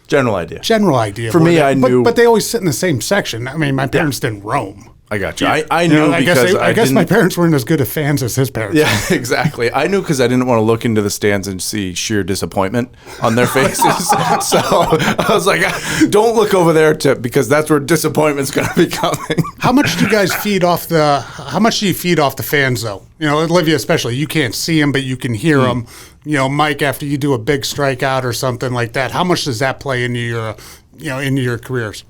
General idea. For me, I knew, but they always sit in the same section. I mean, my parents didn't roam. I got you. I knew because I guess my parents weren't as good of fans as his parents. Yeah, exactly. I knew because I didn't want to look into the stands and see sheer disappointment on their faces. So I was like, don't look over there because that's where disappointment's going to be coming. How much do you guys feed off the fans though? Olivia especially, you can't see them, but you can hear them. Mike, after you do a big strikeout or something like that, how much does that play into your careers?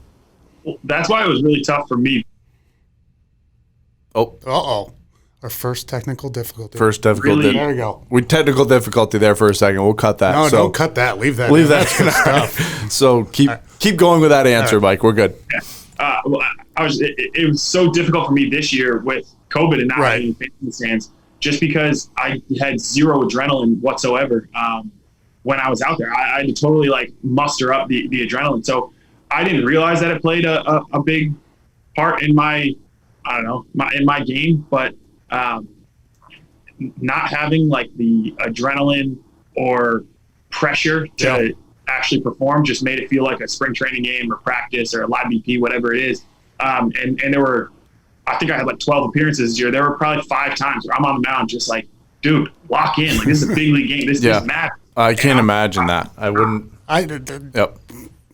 Well, that's why it was really tough for me. Oh, our first technical difficulty. Really? There we go. We technical difficulty there for a second. We'll cut that. No, don't cut that. Leave that. That's good stuff. So keep going with that answer, Mike. We're good. Yeah. It was so difficult for me this year with COVID and not having fans in the stands, just because I had zero adrenaline whatsoever when I was out there. I had to totally muster up the adrenaline. So I didn't realize that it played a big part in my game, but not having the adrenaline or pressure to actually perform just made it feel like a spring training game or practice or a live BP, whatever it is. And there were, I think I had like 12 appearances this year. There were probably 5 times where I'm on the mound just like, dude, lock in. Like, this is a big league game. This matters. I can't imagine that. I wouldn't. Yep.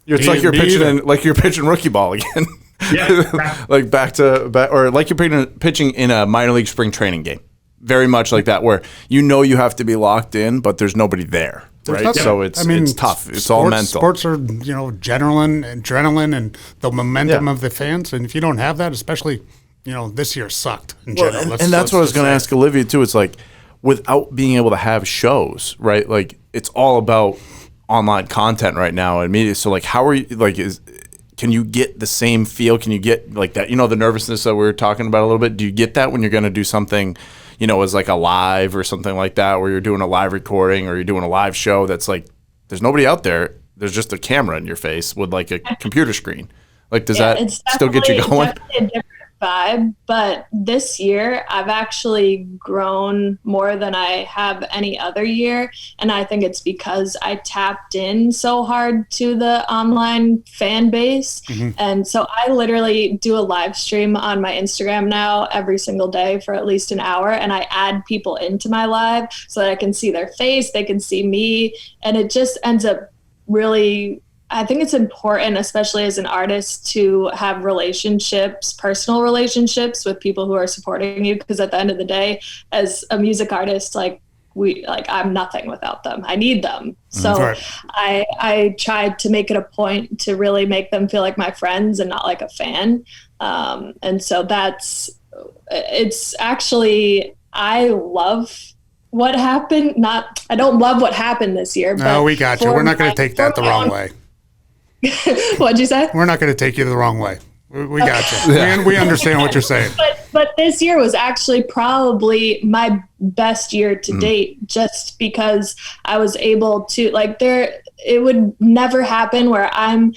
It's like you're pitching rookie ball again. Yeah. Like back, or like you're pitching in a minor league spring training game. Very much like that, where you have to be locked in, but there's nobody there. Right, so it's tough. It's all mental. Sports are adrenaline, and the momentum of the fans. And if you don't have that, especially this year sucked in general. And that's what I was going to ask Olivia too. It's like without being able to have shows, right? Like it's all about online content right now and media. So like, how are you? Like, can you get the same feel? Can you get like that? The nervousness that we were talking about a little bit. Do you get that when you're going to do something? As like a live or something like that, where you're doing a live recording or you're doing a live show that's like, there's nobody out there. There's just a camera in your face with like a computer screen. Like, does that still get you going? It's definitely a different vibe, but this year I've actually grown more than I have any other year. And I think it's because I tapped in so hard to the online fan base. Mm-hmm. And so I literally do a live stream on my Instagram now every single day for at least an hour. And I add people into my live so that I can see their face, they can see me. And it just ends up really, I think it's important, especially as an artist, to have personal relationships with people who are supporting you. Because at the end of the day, as a music artist, I'm nothing without them. I need them. So I tried to make it a point to really make them feel like my friends and not like a fan. And so it's actually, I love what happened. I don't love what happened this year. No, we got you. We're not going to take that the wrong way. What'd you say? We're not going to take you the wrong way. We got you. And we understand what you're saying. But this year was actually probably my best year to date, just because I was able to, it would never happen where I'm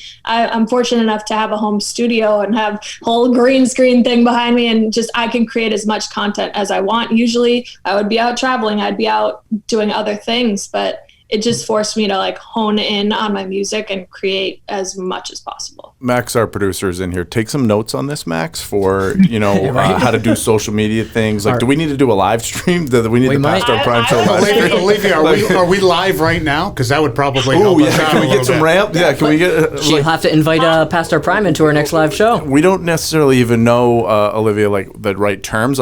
fortunate enough to have a home studio and have a whole green screen thing behind me, and just I can create as much content as I want. Usually I would be out traveling, I'd be out doing other things, but it just forced me to hone in on my music and create as much as possible. Max, our producer, is in here. Take some notes on this, Max, for how to do social media things. Do we need to do a live stream? Do we need to Past Our Prime show live stream? Olivia, are we live right now? Because that would probably help us out. Can we get some ramp? Yeah, can we get? She'll have to invite Past Our Prime into our next live show. We don't necessarily even know, Olivia, the right terms.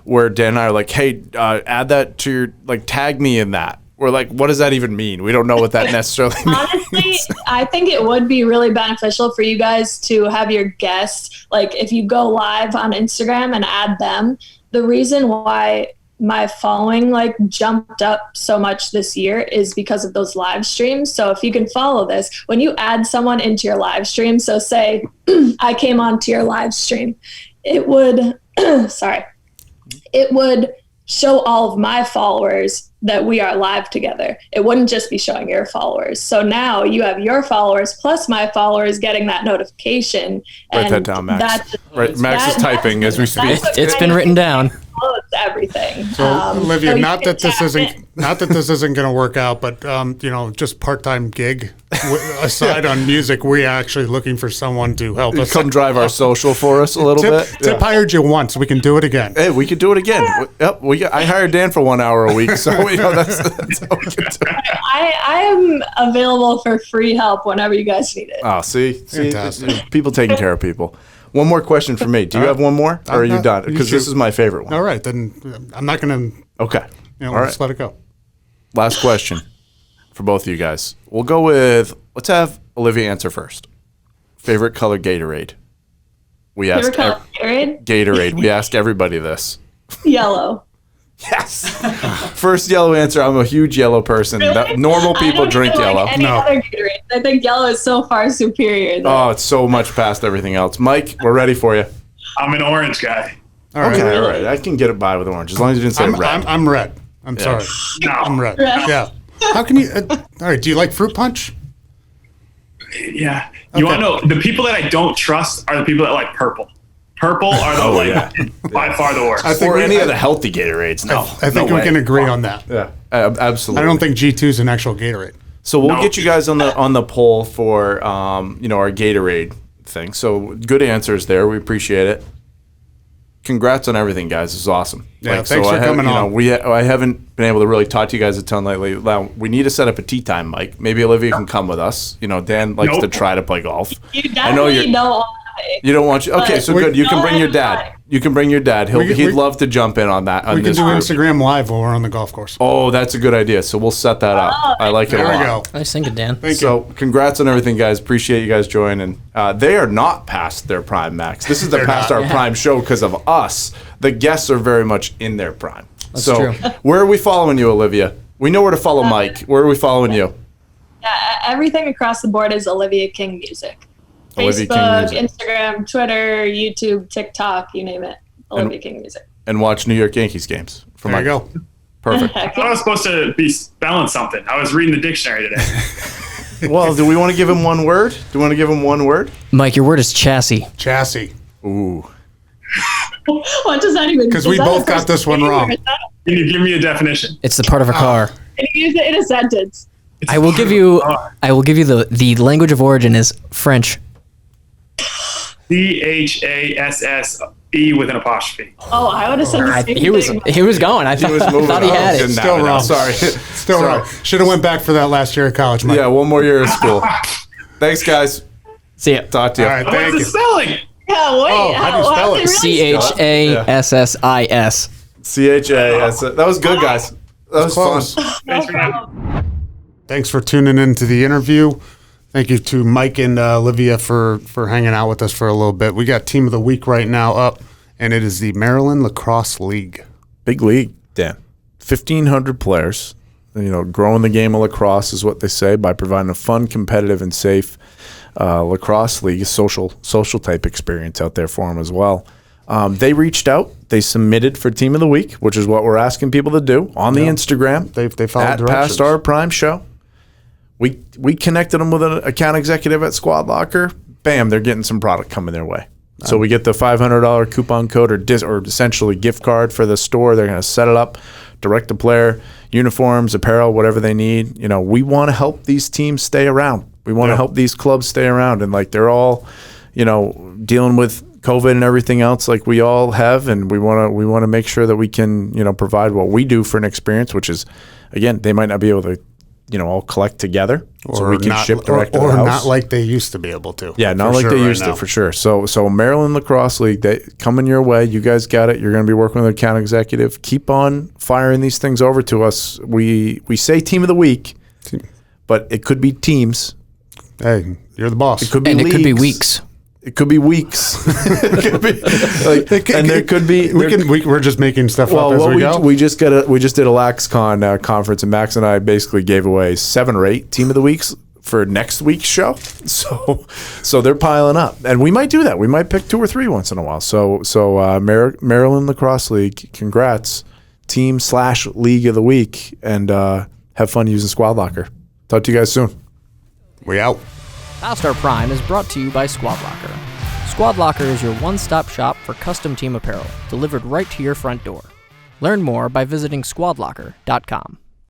Where Dan and I are hey, add that to your tag me in that. We're what does that even mean? We don't know what that necessarily means. Honestly, I think it would be really beneficial for you guys to have your guests, if you go live on Instagram and add them. The reason why my following jumped up so much this year is because of those live streams. So if you can follow this, when you add someone into your live stream, so say I came onto your live stream, it would, it would show all of my followers that we are live together. It wouldn't just be showing your followers. So now you have your followers plus my followers getting that notification. Write that down, Max. Max is typing as we speak. It's been written down. It's everything. So Olivia, not that this isn't going to work out, but just part-time gig aside on music, we're actually looking for someone to help us. Come drive our social for us a little bit. Tip hired you once. We can do it again. Hey, we could do it again. Yep. I hired Dan for 1 hour a week, so that's how we can do it. I am available for free help whenever you guys need it. Oh, see, people taking care of people. One more question for me. Do you have one more, or are you done? Because this is my favorite one. All right, then I'm not going to. Okay. Let's let it go. Last question for both of you guys. We'll go with, let's have Olivia answer first. Favorite color Gatorade? Gatorade. We ask everybody this. Yellow. Yes. First yellow answer. I'm a huge yellow person. Really? Normal people drink yellow. Other Gatorade. I think yellow is so far superior. Oh, it's so much past everything else. Mike, we're ready for you. I'm an orange guy. All right. Okay, all right. I can get it by with orange as long as you didn't say red. I'm red. I'm sorry. No. I'm red. Yeah. How can you? All right. Do you like fruit punch? Yeah. You want to know the people that I don't trust are the people that like purple. Purple are the by far the worst. Or any of the healthy Gatorades. No, I think we can agree on that. Yeah, absolutely. I don't think G2 is an actual Gatorade. So we'll No. get you guys on the poll for our Gatorade thing. So good answers there. We appreciate it. Congrats on everything, guys. This is awesome. Yeah, thanks for coming on. I haven't been able to really talk to you guys a ton lately. Now, we need to set up a tea time, Mike. Maybe Olivia can come with us. Dan likes to try to play golf. You definitely don't. You don't want you. Okay, so good. You can bring your dad. You can bring your dad. He'd love to jump in on that. We can do group. Instagram Live while we're on the golf course. Oh, that's a good idea. So we'll set that up. I like it a lot. There we go. Nice thinking, Dan. Thank you. So congrats on everything, guys. Appreciate you guys joining. They are not past their prime, Max. This is the past our prime show because of us. The guests are very much in their prime. That's so true. where are we following you, Olivia? We know where to follow Mike. Where are we following you? Yeah, everything across the board is Olivia King Music. Olivia King Facebook, Music. Instagram, Twitter, YouTube, TikTok, you name it. Olivia King Music. And watch New York Yankees games. There you go. Perfect. I thought I was supposed to be spelling something. I was reading the dictionary today. Well, do we want to give him one word? Do we want to give him one word? Mike, your word is chassis. Chassis. Ooh. What does that even? Because we both got this one wrong. Can you give me a definition? It's the part of a car. Can you use it in a sentence? I will give you the language of origin is French. CHASSE with an apostrophe. Oh, I would have said the same He was going. I thought he had it. Still wrong. Sorry. Still wrong. Should have went back for that last year of college, Mike. Yeah, one more year of school. Thanks, guys. See ya. Talk to you. All right, What's thank the you. spelling? Yeah, wait. Oh, how do you spell it? CHASSIS. CHAS. That was good, guys. That was Close. fun. Thanks for having me. Thanks for tuning in to the interview. Thank you to Mike and Olivia for hanging out with us for a little bit. We got Team of the Week right now up, and it is the Maryland Lacrosse League. Big league, Dan. 1,500 players. Growing the game of lacrosse is what they say by providing a fun, competitive, and safe lacrosse league, social type experience out there for them as well. They reached out. They submitted for Team of the Week, which is what we're asking people to do on the Instagram. They followed at directions. Past Our Prime Show. We connected them with an account executive at Squad Locker. Bam, they're getting some product coming their way. So we get the $500 coupon code or essentially gift card for the store. They're going to set it up, direct to player, uniforms, apparel, whatever they need. We want to help these teams stay around. We want to help these clubs stay around. And they're all, dealing with COVID and everything else like we all have. And we want to make sure that we can, provide what we do for an experience, which is, again, they might not be able to all collect together, so we can ship direct to the house. Or not like they used to be able to. Yeah, not like they used to, for sure. So Maryland Lacrosse League, they coming your way. You guys got it. You're going to be working with an account executive. Keep on firing these things over to us. We say Team of the Week, but it could be teams. Hey, you're the boss. It could be And leagues. it could be weeks. It could be weeks. It could be and there could be. We're just making stuff up as we go. We just did a LaxCon conference, and Max and I basically gave away 7 or 8 Team of the Weeks for next week's show. So they're piling up, and we might do that. We might pick 2 or 3 once in a while. So Maryland Lacrosse League, congrats, team/league of the week, and have fun using Squad Locker. Talk to you guys soon. We out. Past Our Prime is brought to you by Squad Locker. Squad Locker is your one-stop shop for custom team apparel, delivered right to your front door. Learn more by visiting squadlocker.com.